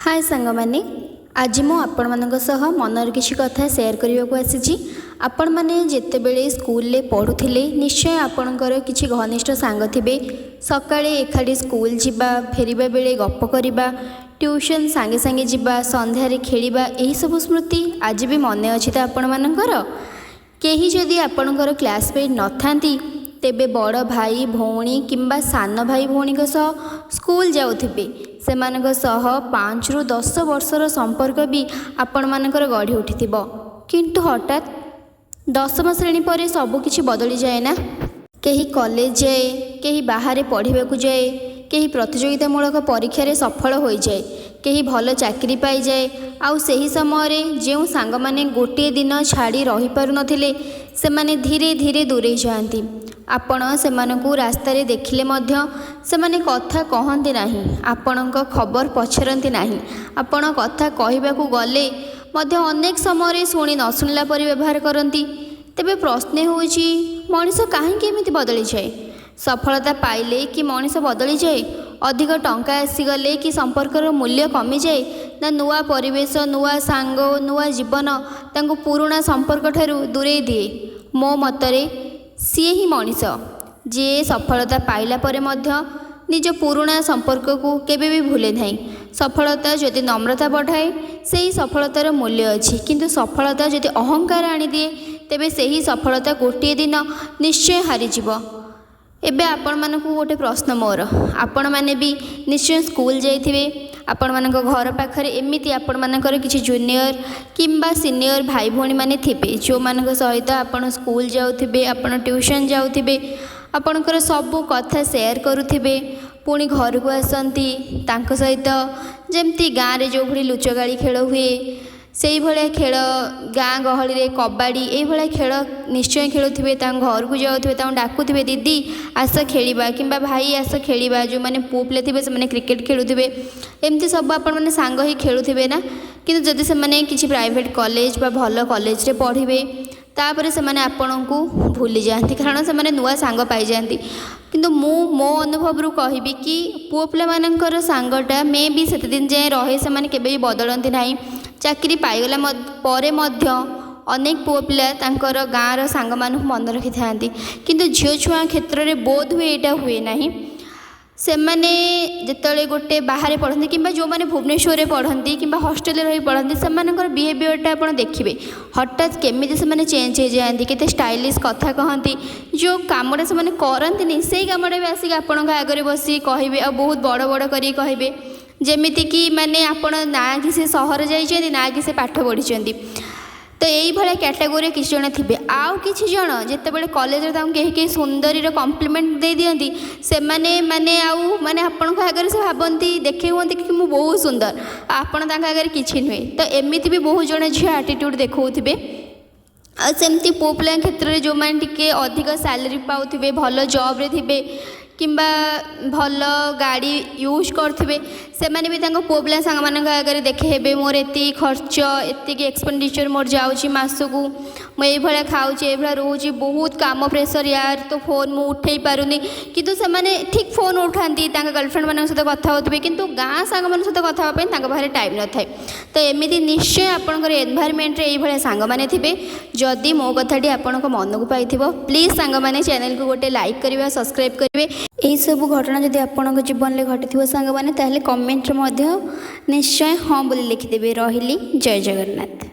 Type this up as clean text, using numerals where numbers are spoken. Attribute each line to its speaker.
Speaker 1: हाय सांग मैंने आज मु आपण मानक सह मनर किछि कथा शेयर करने को आसी। आपण माने जेते बेले स्कूल ले पढ़ुथिले निश्चय आपणकर किछि घनिष्ठ सांग थिबे। सकाळे एखाडी स्कूल जिबा फेरिबा बेले गप करिबा ट्यूशन सांगे सांगे जिबा संध्यारे खेलिबा एही सब स्मृति आज भी मने अछि त आपण मानकर। केही जदि आपणकर क्लासमेट नथांती तेबे बड़ भाई भौणी किंबा सान भाई भौणी सह स्कूल जाउथिबे सेमानक सह 5 ରୁ 10 वर्षर संपर्क भी आपण मानकर गढ़ी उठिथिबो। किंतु हठात 10वीं श्रेणी पर सबकिछि बदली जाए ना। केही कॉलेज जाए, केही बाहर पढ़ाक जाए, केही प्रतियोगितामूलक परीक्षा सफल हो जाए, केही भल चाकरी पाई जाए। आउ सही समय जो सांग माने गोटे दिन छाड़ी रही पारु नथिले सेमाने धीरे धीरे दूरे जाती। आपण सेमानकु रास्तारे देखिले मध्य सेमाने कथा कहंती नाही, आपणक खबर पछरंती नाही। आपण कथा कहबाकू गले मध्य अनेक समय शुणी न शुणिला परि व्यवहार करती। तेबे प्रश्न होउची मनीष काहेकि एमिति बदली जाए? सफलता पाइले कि मनीष बदली जाए? अधिक टंका आसीगले कि संपर्कर मूल्य कमी जाए? ना नुआ परिवेश, नुआ सांग, नुआ जीवन तांको पुराणा संपर्क ठारू दूरे दिए? मो मतरे सी ही मनीष जे सफलता पाइला परे मध्य निज पुराणा संपर्क को केबे भी भूले नहीं। सफलता जदि नम्रता बढ़ाए से ही सफलतार मूल्य अच्छी, किंतु सफलता जदि अहंकार आनी दिए तेबे से ही सफलता गोटे दिन निश्चय हारीजिव। एबे आपण मानकु गोटे प्रश्न मोर, आपण माने भी निश्चय स्कूल जाइथिबे। आपण मानक घर पाखरे एमिति आपण मानकर किछि जूनियर किंबा सीनियर भाई भौणी माने थिबे जो मानक सहित आपण स्कूल जाउथिबे, आपण ट्यूशन जाउथिबे, आपणकर सब कथा शेयर करुथिबे। पुणी घर को आसती तांक सहित जेमती गाँव रे जो भली लुचगाड़ी खेल हुए से भाया खेल गाँ गहली रे कबाड़ी ये खेल निश्चय खेलुवे। घर को जाऊे डाकुवे दीदी आस खेलिबा किंबा भाई आस खेलिबा। जो मैंने पुओ पिला थे से क्रिकेट खेलुवे एमती सब आपण मैंने सांग ही खेलुवे ना। किंतु जदि से किसी प्राइवेट कॉलेज बा भल कॉलेज रे पढ़िबे तापर से आपण को भूली जाती, कारण से नुआ सांग पाई जाती। किंतु मो अनुभव रू कहबी कि पुओ पिला मानकर सांगटा मे भी सेते दिन जाए रहे, से केबे भी बदलती नहीं। चाकरी पाइगला परे मध्य अनेक पुओ पिला तांकर गाँवर सांग मानू मन रखि थांती, किंतु झील छुआ क्षेत्र में बोध हुए यहाँ हुए नहीं। से मैंने जिते गोटे बाहर पढ़ती कि जो मैंने भुवनेश्वर में पढ़ती कि हॉस्टेल रही पढ़ती से बिहेवियरटा आप देखिए हठात केमी से चेंज हो जाती, केते स्टाइलिश कथा कहती। जो कमटा से करती से कमटा भी आसिक आपण आगे बस कहे आ बहुत बड़ बड़ कर कहे जेमिति कि माने आपण ना कि से सहर जाइछन्ति ना कि से पाठ पढ़ी। तो यही भाया कैटेगोरी किसी जन थे। आउ किसी जन जितेबाला कॉलेज कहीं सुंदरी कम्प्लीमेंट दे दिखती से माने आउ माने आपण आगे से भावती देखे हमें कि मुझे बहुत सुंदर, आपण आगे किसी नुहे। तो एमती भी बहुत जन झील आटीट्यूड देखते। आमती पुओ पिला क्षेत्र में जो मैंने अधिक सैलरी पाऊे भल जॉब रे थे किंबा भल गाड़ी यूज करते से माने भी पुओ पिला सांग मान आगे देखे मोर एति खर्च एति एक्सपेंडिचर मोर जाऊँगी मासकू मुझे भाया खाऊँगी ये रोचे बहुत काम प्रेसर यार तो फोन मु उठे पारुनी। किंतु से ठीक फोन उठाती गर्लफ्रेंड मान सहित कथा होते किंतु गाँ सांग मान सहित कथा पाखे टाइम न थाए। तो एमती निश्चय आपंकर एनवायरमेंट रे ये सांग माने थे। जदि मो कथाटी आपण मन को पाई प्लीज सांग माने चैनल को गोटे लाइक करिवे सब्सक्राइब करिवे। यही सब घटना जदि आपण जीवन में घटी सांग माने ताहले कमेंट निश्चय हाँ बोली लिखिदेवे। रही जय जगन्नाथ।